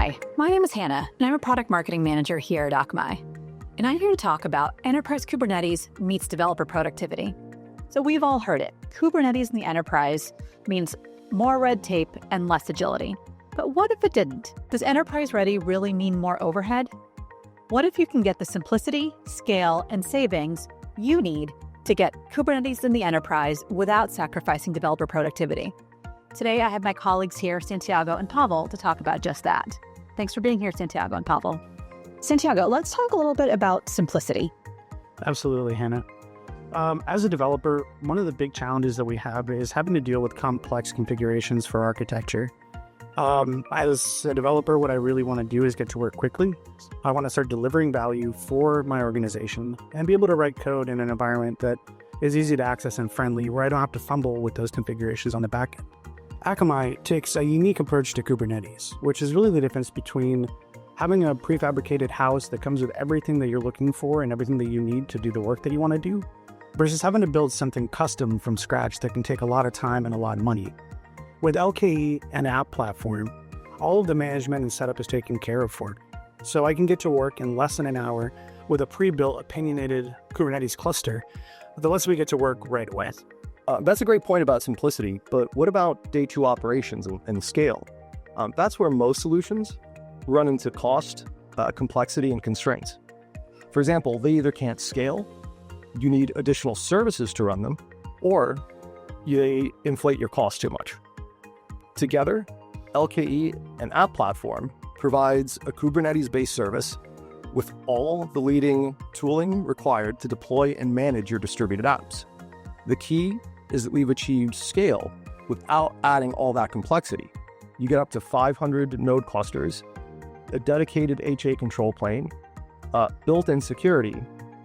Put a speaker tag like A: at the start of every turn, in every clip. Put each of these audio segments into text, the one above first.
A: Hi, my name is Hannah, and I'm a product marketing manager here at Akamai. And I'm here to talk about enterprise Kubernetes meets developer productivity. So we've all heard it. Kubernetes in the enterprise means more red tape and less agility. But what if it didn't? Does enterprise ready really mean more overhead? What if you can get the simplicity, scale, and savings you need to get Kubernetes in the enterprise without sacrificing developer productivity? Today, I have my colleagues here, Santiago and Pavel, to talk about just that. Thanks for being here, Santiago and Pavel. Santiago, let's talk a little bit about simplicity.
B: Absolutely, Hannah. As a developer, one of the big challenges that we have is having to deal with complex configurations for architecture. As a developer, what I really want to do is get to work quickly. I want to start delivering value for my organization and be able to write code in an environment that is easy to access and friendly, where I don't have to fumble with those configurations on the back end. Akamai takes a unique approach to Kubernetes, which is really the difference between having a prefabricated house that comes with everything that you're looking for and everything that you need to do the work that you want to do, versus having to build something custom from scratch that can take a lot of time and a lot of money. With LKE and App Platform, all of the management and setup is taken care of for me. So I can get to work in less than an hour with a pre-built opinionated Kubernetes cluster that lets me get to work right away.
C: That's a great point about simplicity, but what about day two operations and scale? That's where most solutions run into cost, complexity, and constraints. For example, they either can't scale, you need additional services to run them, or they inflate your cost too much. Together, LKE and App Platform provides a Kubernetes-based service with all the leading tooling required to deploy and manage your distributed apps. The key is that we've achieved scale without adding all that complexity. You get up to 500 node clusters, a dedicated HA control plane, built-in security,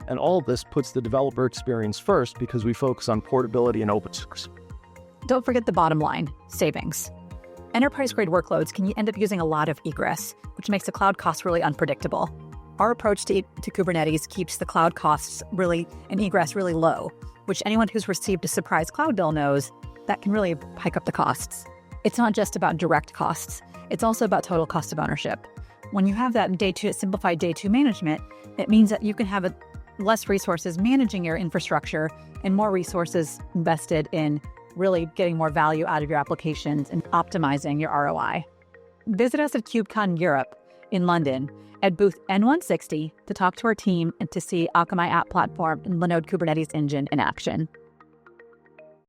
C: and all of this puts the developer experience first because we focus on portability and open source.
A: Don't forget the bottom line, savings. Enterprise-grade workloads can end up using a lot of egress, which makes the cloud costs really unpredictable. Our approach to Kubernetes keeps the cloud costs and egress really low, which anyone who's received a surprise cloud bill knows that can really hike up the costs. It's not just about direct costs. It's also about total cost of ownership. When you have that simplified day two management, it means that you can have less resources managing your infrastructure and more resources invested in really getting more value out of your applications and optimizing your ROI. Visit us at KubeCon Europe in London at booth N160 to talk to our team and to see Akamai App Platform and Linode Kubernetes Engine in action.